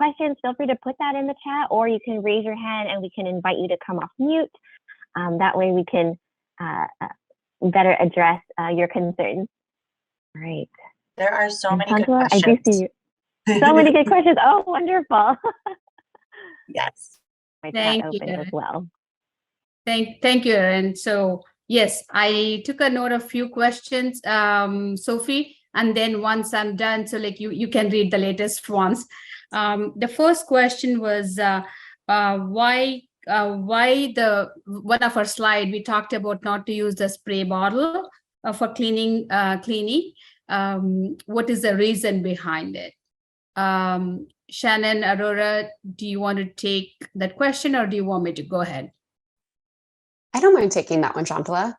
questions, feel free to put that in the chat, or you can raise your hand and we can invite you to come off mute. That way we can better address your concerns. All right. There are so many good Shantala, questions. I do see so many good questions. Oh, wonderful. Yes. My chat open as well. Thank you, Erin. So yes, I took a note of a few questions, Sophie, and then once I'm done, so like you can read the latest ones. The first question was why the one of our slide we talked about not to use the spray bottle for cleaning. What is the reason behind it? Shannon, Aurora, do you want to take that question, or do you want me to go ahead? I don't mind taking that one, Shantala.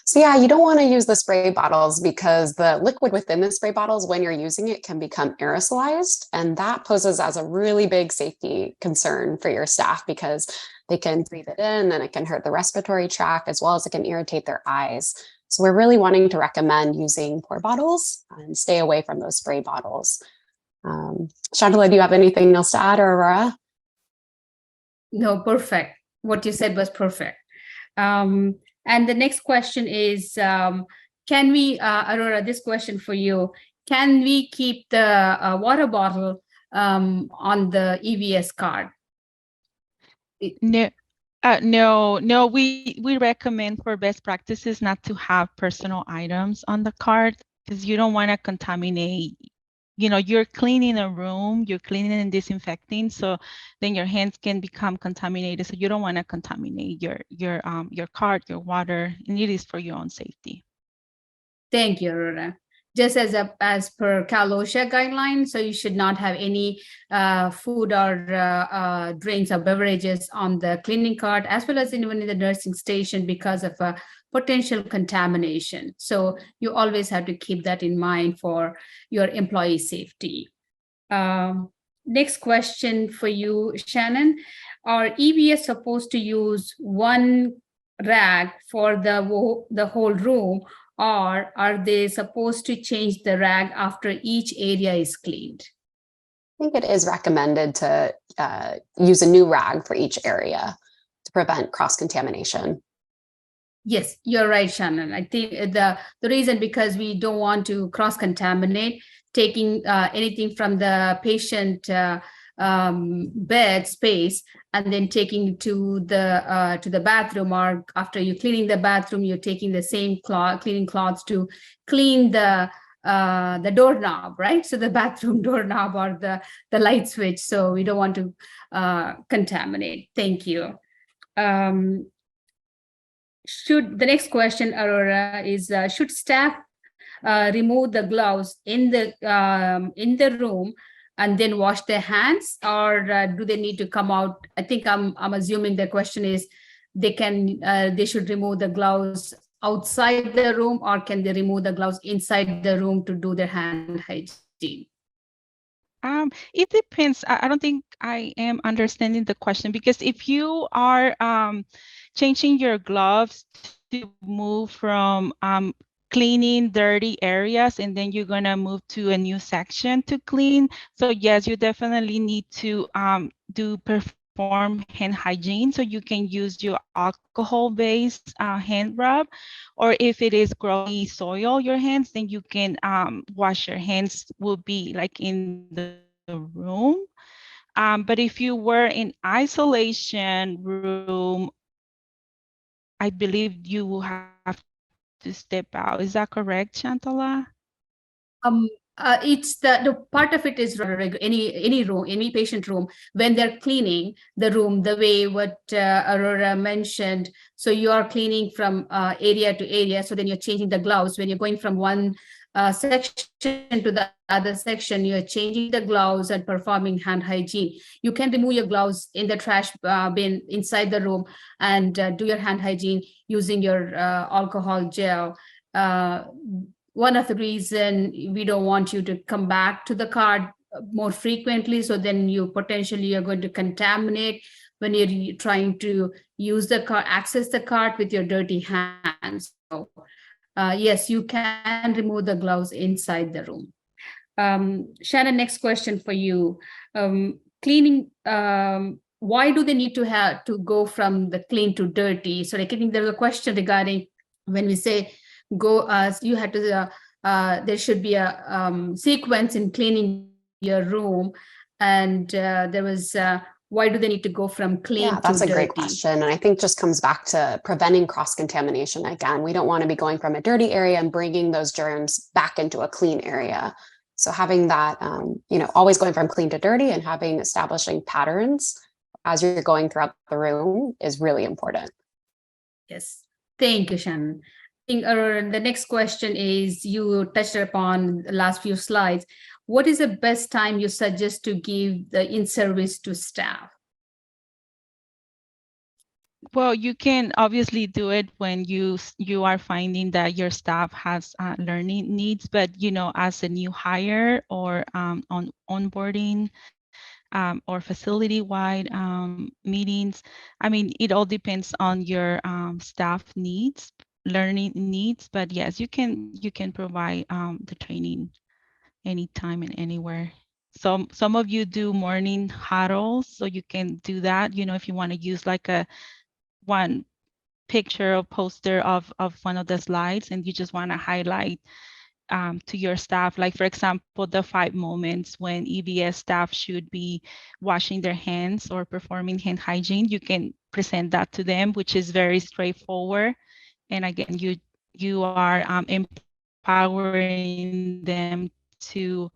So yeah, you don't want to use the spray bottles because the liquid within the spray bottles, when you're using it, can become aerosolized. And that poses as a really big safety concern for your staff because they can breathe it in and it can hurt the respiratory tract as well as it can irritate their eyes. So we're really wanting to recommend using pour bottles and stay away from those spray bottles. Shantala, do you have anything else to add, or Aurora? No, perfect. What you said was perfect. And the next question is, can we, Aurora, this question for you, can we keep the water bottle on the EVS card? No, we recommend for best practices not to have personal items on the card because you don't want to contaminate. You know, you're cleaning a room, you're cleaning and disinfecting, so then your hands can become contaminated. So you don't want to contaminate your cart, your water, and it is for your own safety. Thank you, Aurora. Just as per Cal OSHA guidelines, so you should not have any food or drinks or beverages on the cleaning cart, as well as even in the nursing station because of potential contamination. So you always have to keep that in mind for your employee safety. Next question for you, Shannon. Are EVS supposed to use one rag for the whole room, or are they supposed to change the rag after each area is cleaned? I think it is recommended to use a new rag for each area to prevent cross-contamination. Yes, you're right, Shannon. I think the reason because we don't want to cross-contaminate, taking anything from the patient bed space and then taking to the bathroom, or after you cleaning the bathroom, you're taking the same cleaning cloths to clean the doorknob, right? So the bathroom doorknob or the light switch. So we don't want to contaminate. Thank you. The next question, Aurora, is should staff remove the gloves in the room and then wash their hands, or do they need to come out? I think I'm assuming the question is they should remove the gloves outside the room, or can they remove the gloves inside the room to do their hand hygiene? It depends. I don't think I am understanding the question, because if you are changing your gloves to move from cleaning dirty areas and then you're gonna move to a new section to clean, so yes, you definitely need to perform hand hygiene. So you can use your alcohol-based hand rub, or if it is growing soil your hands, then you can wash your hands, will be like in the room. But if you were in isolation room, I believe you will have to step out. Is that correct, Shantala? It's the part of it is any room, any patient room, when they're cleaning the room, the way what Aurora mentioned. So you are cleaning from area to area. So then you're changing the gloves. When you're going from one section to the other section, you're changing the gloves and performing hand hygiene. You can remove your gloves in the trash bin inside the room and do your hand hygiene using your alcohol gel. One of the reason we don't want you to come back to the cart more frequently, so then you potentially are going to contaminate when you're trying to use the cart, access the cart with your dirty hands. So yes, you can remove the gloves inside the room. Shannon, next question for you. cleaning, why do they need to have to go from the clean to dirty? So like, I think there's a question regarding when we say go, you had to, there should be a sequence in cleaning your room. And there was, why do they need to go from clean to dirty? Yeah, that's a great question. And I think just comes back to preventing cross-contamination. Again, we don't want to be going from a dirty area and bringing those germs back into a clean area. So having that, always going from clean to dirty and establishing patterns as you're going throughout the room is really important. Yes, thank you, Shannon. I think the next question is, you touched upon the last few slides. What is the best time you suggest to give the in-service to staff? Well, you can obviously do it when you are finding that your staff has learning needs, but as a new hire or on onboarding or facility-wide meetings, I mean, it all depends on your staff needs, learning needs. But yes, you can provide the training anytime and anywhere. Some of you do morning huddles, so you can do that. If you want to use like one picture or poster of one of the slides, and you just want to highlight to your staff, like for example, the 5 moments when EVS staff should be washing their hands or performing hand hygiene, you can present that to them, which is very straightforward. And again, you are empowering them to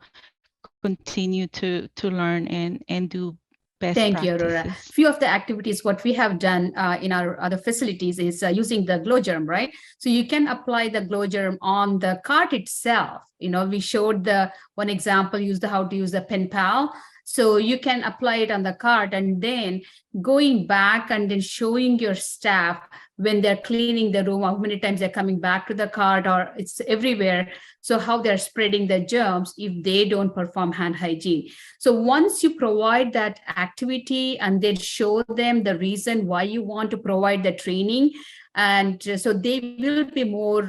continue to learn and do best Thank practices. you, Aurora. Few of the activities what we have done in our other facilities is using the glow germ, right? So you can apply the glow germ on the cart itself. We showed the one example, how to use the pen pal. So you can apply it on the cart, and then going back and then showing your staff when they're cleaning the room, how many times they're coming back to the cart, or it's everywhere. So how they're spreading the germs if they don't perform hand hygiene. So once you provide that activity and then show them the reason why you want to provide the training, and so they will be more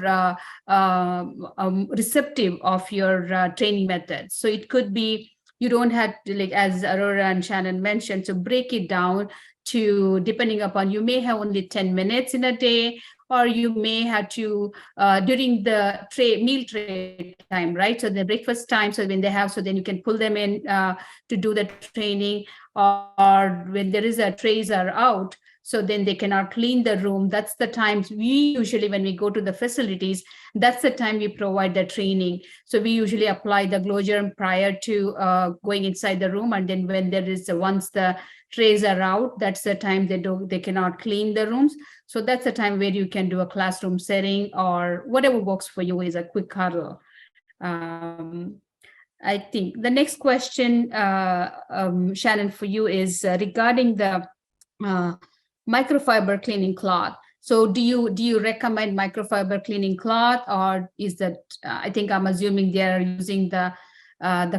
receptive of your training methods. So it could be, you don't have to, like as Aurora and Shannon mentioned, so break it down to, depending upon, you may have only 10 minutes in a day, or you may have to during the meal tray time, right? So the breakfast time, so when they have, so then you can pull them in to do the training, or when there is a trays are out, so then they cannot clean the room. That's the times we usually, when we go to the facilities, that's the time we provide the training. So we usually apply the glow germ prior to going inside the room. And then when there is, once the trays are out, that's the time they cannot clean the rooms. So that's the time where you can do a classroom setting, or whatever works for you is a quick huddle. I think the next question, Shannon, for you is regarding the microfiber cleaning cloth. So do you recommend microfiber cleaning cloth, or is that, I think I'm assuming they are using the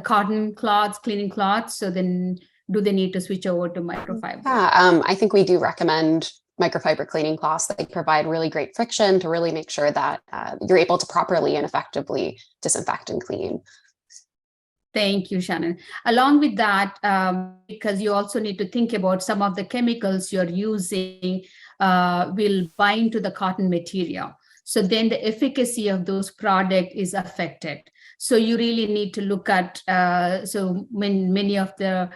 cotton cloths, cleaning cloths. So then do they need to switch over to microfiber? Yeah, I think we do recommend microfiber cleaning cloths. They provide really great friction to really make sure that you're able to properly and effectively disinfect and clean. Thank you, Shannon. Along with that, because you also need to think about some of the chemicals you're using will bind to the cotton material. So then the efficacy of those products is affected. So you really need to look at, so many of the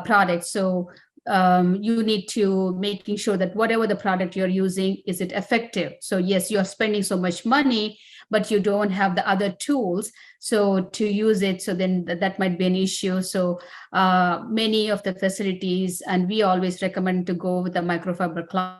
products. So you need to making sure that whatever the product you're using, is it effective? So yes, you're spending so much money, but you don't have the other tools so to use it. So then that might be an issue. So many of the facilities, and we always recommend to go with a microfiber cloth.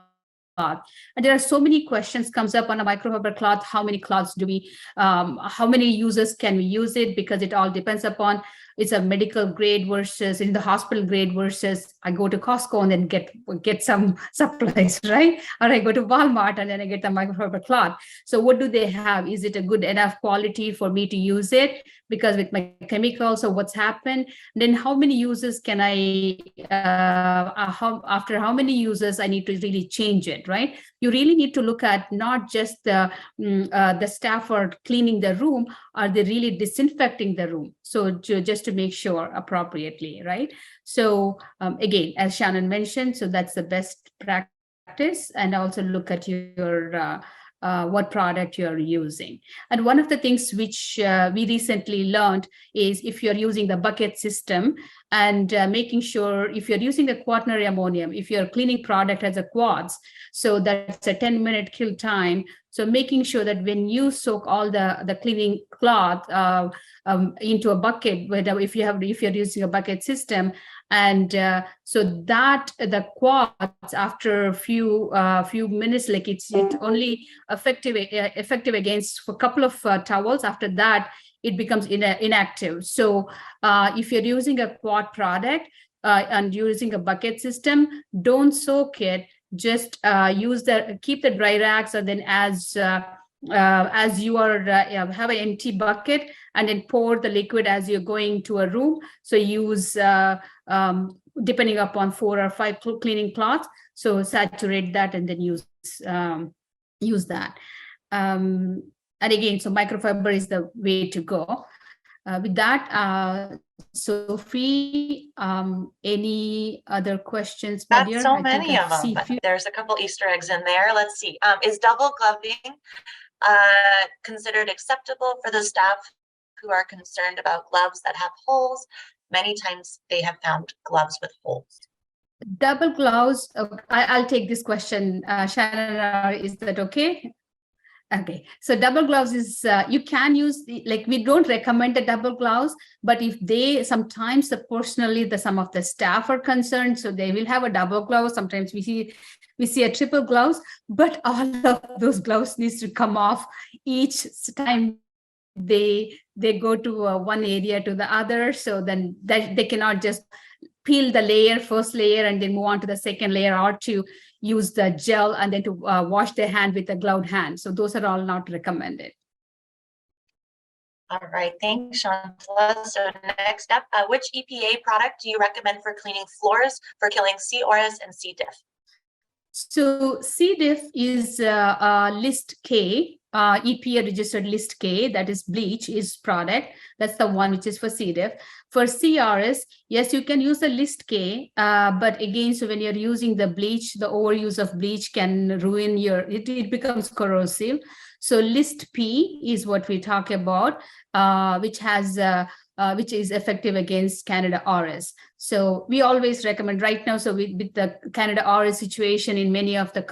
And there are so many questions comes up on a microfiber cloth. How many cloths do we, how many users can we use it? Because it all depends upon, it's a medical grade versus in the hospital grade versus I go to Costco and then get some supplies, right? Or I go to Walmart and then I get the microfiber cloth. So what do they have? Is it a good enough quality for me to use it? Because with my chemicals, so what's happened? Then how many users can I, after how many users I need to really change it, right? You really need to look at not just the staff are cleaning the room, are they really disinfecting the room? So just to make sure appropriately, right? So again, as Shannon mentioned, so that's the best practice, and also look at your what product you're using. And one of the things which we recently learned is if you're using the bucket system and making sure if you're using a quaternary ammonium, if your cleaning product has a quartz, so that's a 10-minute kill time. So making sure that when you soak all the cleaning cloth into a bucket, whether if you're using a bucket system, and so that the quartz after a few minutes, like it's only effective against for a couple of towels. After that, it becomes inactive. So if you're using a quad product and using a bucket system, don't soak it. Just keep the dry racks, and then as you are have an empty bucket, and then pour the liquid as you're going to a room. So use depending upon 4 or 5 cleaning cloths. So saturate that and then use that. And again, so microfiber is the way to go. With that, Sophie, any other questions? That's so many of them. There's a couple Easter eggs in there. Let's see. Is double gloving considered acceptable for the staff who are concerned about gloves that have holes? Many times they have found gloves with holes. Double gloves. I'll take this question. Shannon, is that okay? Okay, so double gloves is, you can use, like we don't recommend the double gloves, but if they, sometimes personally some of the staff are concerned, so they will have a double glove. Sometimes we see a triple gloves, but all of those gloves needs to come off each time they go to one area to the other. So then they cannot just peel the first layer and then move on to the second layer, or to use the gel and then to wash their hand with a gloved hand. So those are all not recommended. All right, thanks, Shantala. So next up, which EPA product do you recommend for cleaning floors for killing C. auris and C. diff? So C. diff is list K, EPA registered list K, that is bleach is product. That's the one which is for C. diff. For C. auris, yes, you can use the list K, but again, so when you're using the bleach, the overuse of bleach can ruin it becomes corrosive. So list P is what we talk about, which is effective against Candida auris. So we always recommend right now, so with the Candida auris situation in many of the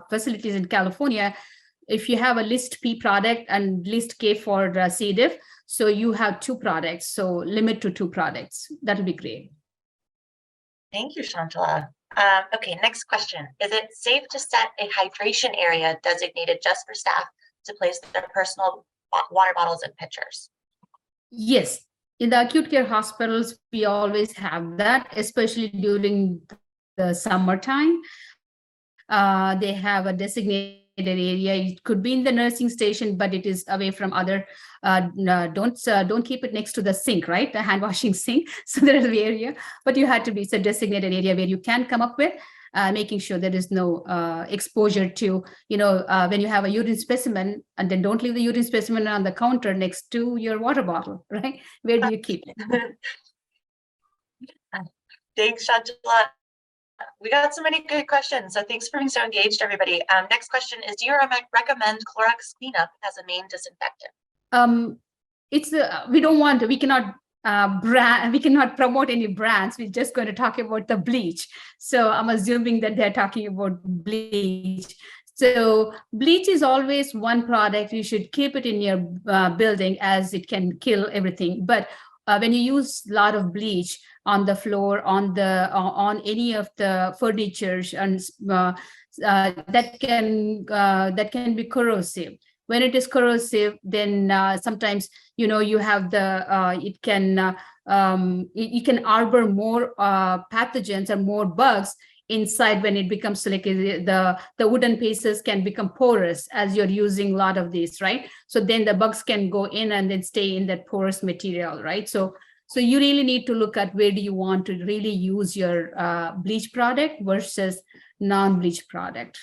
facilities in California, if you have a list P product and list K for C. diff, so you have 2 products, so limit to 2 products. That'll be great. Thank you, Shantala. Okay, next question. Is it safe to set a hydration area designated just for staff to place their personal water bottles and pitchers? Yes. In the acute care hospitals, we always have that, especially during the summertime. They have a designated area. It could be in the nursing station, but it is away from other. Don't keep it next to the sink, right? The hand washing sink. So there is the area, but you had to be, it's a designated area where you can come up with, making sure there is no exposure to, when you have a urine specimen, and then don't leave the urine specimen on the counter next to your water bottle, right? Where do you keep it? Thanks, Shantala. We got so many good questions, so thanks for being so engaged, everybody. Next question is, do you recommend Clorox cleanup as a main disinfectant? We cannot promote any brands. We're just going to talk about the bleach. So I'm assuming that they're talking about bleach. So bleach is always one product. You should keep it in your building, as it can kill everything. But when you use a lot of bleach on the floor, on any of the furniture, and that can be corrosive. When it is corrosive, then sometimes you have it can harbor more pathogens or more bugs inside. When it becomes like the wooden pieces can become porous as you're using a lot of these, right? So then the bugs can go in and then stay in that porous material, right? So you really need to look at where do you want to really use your bleach product versus non-bleach product.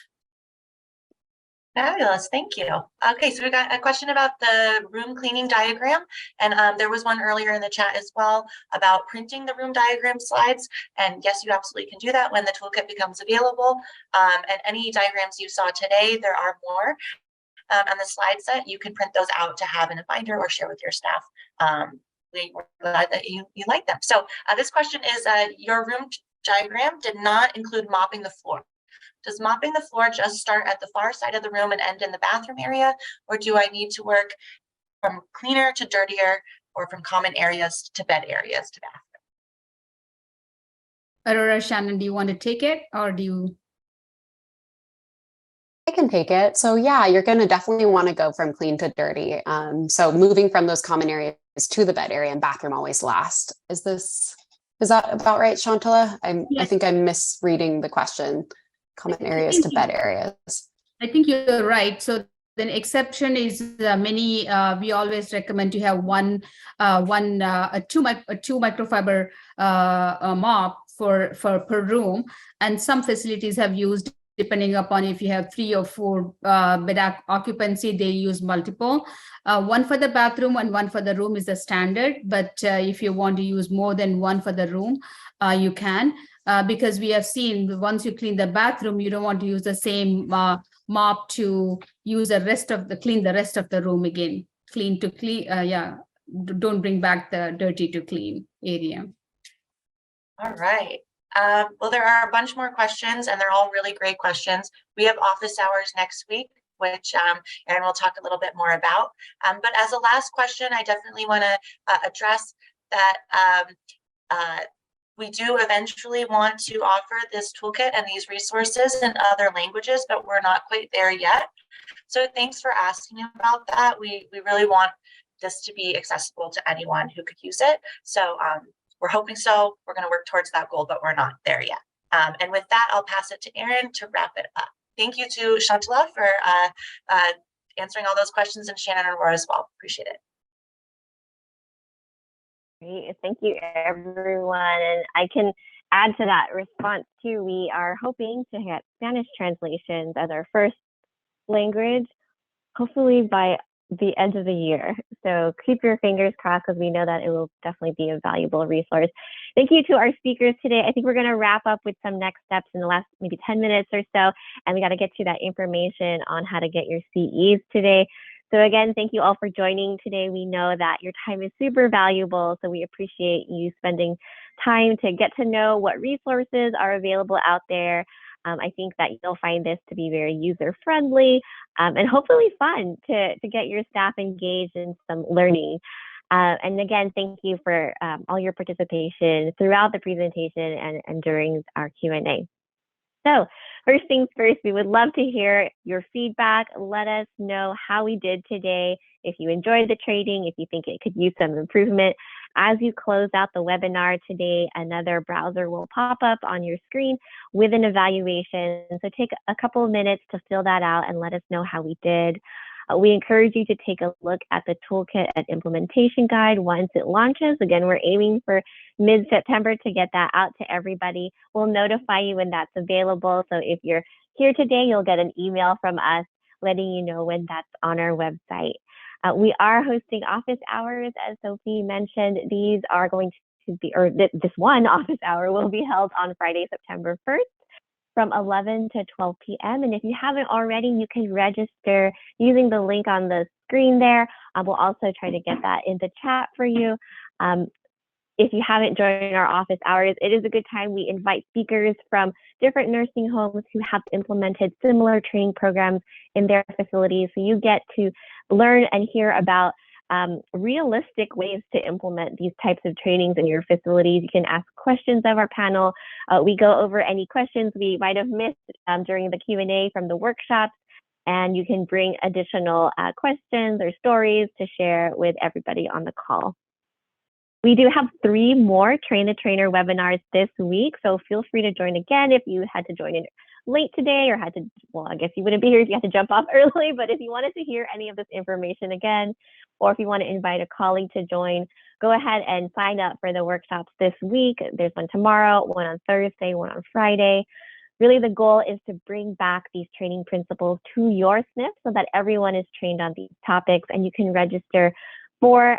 Fabulous, thank you. Okay, so we got a question about the room cleaning diagram, and there was one earlier in the chat as well about printing the room diagram slides. And yes, you absolutely can do that when the toolkit becomes available. And any diagrams you saw today, there are more on the slide set. You can print those out to have in a binder or share with your staff. We're glad that you like them. So this question is, your room diagram did not include mopping the floor. Does mopping the floor just start at the far side of the room and end in the bathroom area? Or do I need to work from cleaner to dirtier, or from common areas to bed areas to bathroom? Aurora, Shannon, do you want to take it, or do you? I can take it. So yeah, you're going to definitely want to go from clean to dirty. So moving from those common areas to the bed area and bathroom always last. Is that about right, Shantala? I think I'm misreading the question. Common areas to bed areas. I think you're right. So the exception is we always recommend to have two microfiber mop for per room, and some facilities have used, depending upon if you have 3 or 4 bed occupancy, they use multiple. One for the bathroom and one for the room is the standard. But if you want to use more than one for the room, you can. Because we have seen once you clean the bathroom, you don't want to use the same mop to use clean the rest of the room again. Clean to clean, don't bring back the dirty to clean area. All right. Well, there are a bunch more questions, and they're all really great questions. We have office hours next week, which Erin will talk a little bit more about. But as a last question, I definitely want to address that we do eventually want to offer this toolkit and these resources in other languages, but we're not quite there yet. So thanks for asking about that. We really want this to be accessible to anyone who could use it. So we're hoping so. We're going to work towards that goal, but we're not there yet. And with that, I'll pass it to Erin to wrap it up. Thank you to Shantala for answering all those questions, and Shannon and Aurora as well. Appreciate it. Great. Thank you, everyone. And I can add to that response too. We are hoping to get Spanish translations as our first language, hopefully by the end of the year. So keep your fingers crossed, because we know that it will definitely be a valuable resource. Thank you to our speakers today. I think we're going to wrap up with some next steps in the last maybe 10 minutes or so. And we got to get you that information on how to get your CEs today. So again, thank you all for joining today. We know that your time is super valuable, so we appreciate you spending time to get to know what resources are available out there. I think that you'll find this to be very user-friendly and hopefully fun to get your staff engaged in some learning. And again, thank you for all your participation throughout the presentation and during our Q&A. So first things first, we would love to hear your feedback. Let us know how we did today. If you enjoyed the training, if you think it could use some improvement. As you close out the webinar today, another browser will pop up on your screen with an evaluation. So take a couple of minutes to fill that out and let us know how we did. We encourage you to take a look at the toolkit and implementation guide once it launches. Again, we're aiming for mid-September to get that out to everybody. We'll notify you when that's available. So if you're here today, you'll get an email from us letting you know when that's on our website. We are hosting office hours, as Sophie mentioned. These are going to be, or this one office hour will be held on Friday, September 1st. From 11 to 12 p.m. And if you haven't already, you can register using the link on the screen there. We'll also try to get that in the chat for you. If you haven't joined our office hours, it is a good time. We invite speakers from different nursing homes who have implemented similar training programs in their facilities. So you get to learn and hear about realistic ways to implement these types of trainings in your facilities. You can ask questions of our panel. We go over any questions we might have missed during the Q&A from the workshops, and you can bring additional questions or stories to share with everybody on the call. We do have 3 more Train the Trainer webinars this week, so feel free to join again if you had to join in late today or had to, well, I guess you wouldn't be here if you had to jump off early, but if you wanted to hear any of this information again, or if you want to invite a colleague to join, go ahead and sign up for the workshops this week. There's one tomorrow, one on Thursday, one on Friday. Really, the goal is to bring back these training principles to your SNF so that everyone is trained on these topics, and you can register for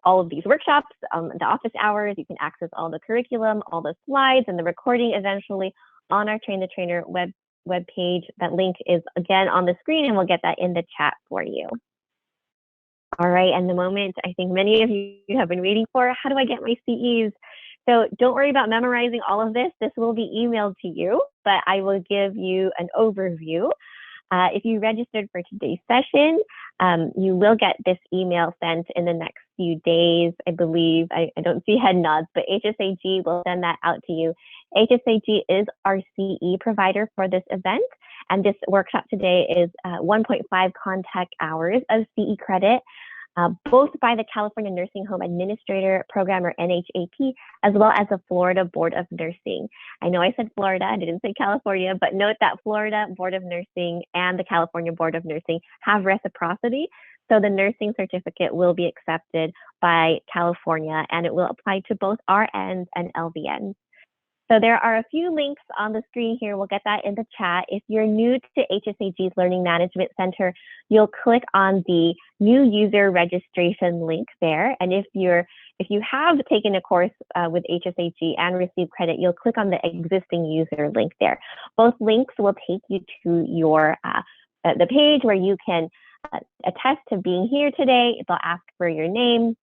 all of these workshops, the office hours. You can access all the curriculum, all the slides, and the recording eventually on our Train the Trainer web page. That link is again on the screen, and we'll get that in the chat for you. All right, and the moment I think many of you have been waiting for, how do I get my CEs? So don't worry about memorizing all of this. This will be emailed to you, but I will give you an overview. If you registered for today's session, you will get this email sent in the next few days, I believe. I don't see head nods, but HSAG will send that out to you. HSAG is our CE provider for this event, and this workshop today is 1.5 contact hours of CE credit, both by the California Nursing Home Administrator Program, or NHAP, as well as the Florida Board of Nursing. I know I said Florida, I didn't say California, but note that Florida Board of Nursing and the California Board of Nursing have reciprocity. So the nursing certificate will be accepted by California, and it will apply to both RNs and LVNs. So there are a few links on the screen here. We'll get that in the chat. If you're new to HSAG's Learning Management Center, you'll click on the new user registration link there. And if you have taken a course with HSAG and received credit, you'll click on the existing user link there. Both links will take you to your the page where you can attest to being here today. They'll ask for your name,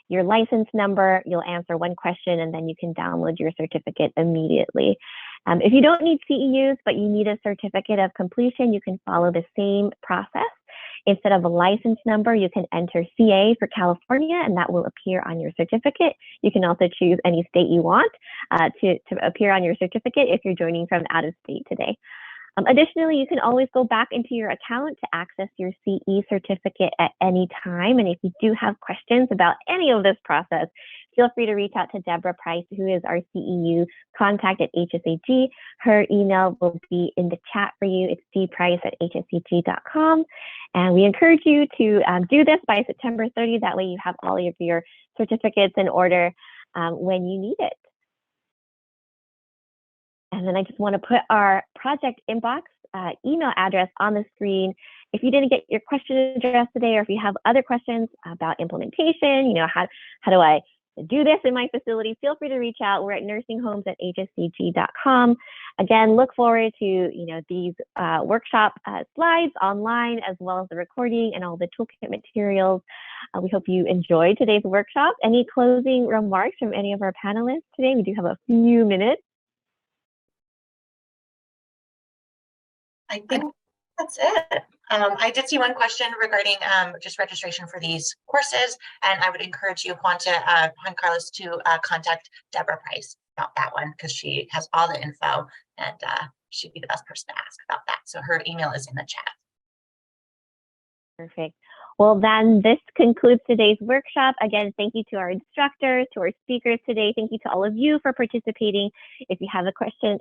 your license number. You'll answer one question, and then you can download your certificate immediately. If you don't need CEUs, but you need a certificate of completion, you can follow the same process. Instead of a license number, you can enter CA for California, and that will appear on your certificate. You can also choose any state you want to appear on your certificate if you're joining from out of state today. Additionally, you can always go back into your account to access your CE certificate at any time. And if you do have questions about any of this process, feel free to reach out to Deborah Price, who is our CEU contact at HSAG. Her email will be in the chat for you. It's dprice@hsag.com. And we encourage you to do this by September 30. That way you have all of your certificates in order when you need it. And then I just want to put our project inbox email address on the screen. If you didn't get your question addressed today, or if you have other questions about implementation, how do I do this in my facility, feel free to reach out. We're at nursinghomes@hsag.com. Again, look forward to these workshop slides online, as well as the recording and all the toolkit materials. We hope you enjoyed today's workshop. Any closing remarks from any of our panelists today? We do have a few minutes. I think that's it. I did see one question regarding just registration for these courses, and I would encourage you, Juan Carlos, to contact Deborah Price about that one, because she has all the info, and she'd be the best person to ask about that. So her email is in the chat. Perfect. Well, then this concludes today's workshop. Again, thank you to our instructors, to our speakers today. Thank you to all of you for participating. If you have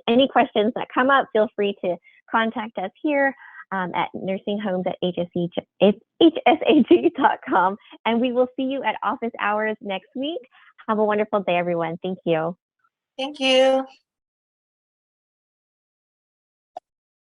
any questions that come up, feel free to contact us here at nursinghomes@hsag.com. And we will see you at office hours next week. Have a wonderful day, everyone. Thank you. Thank you.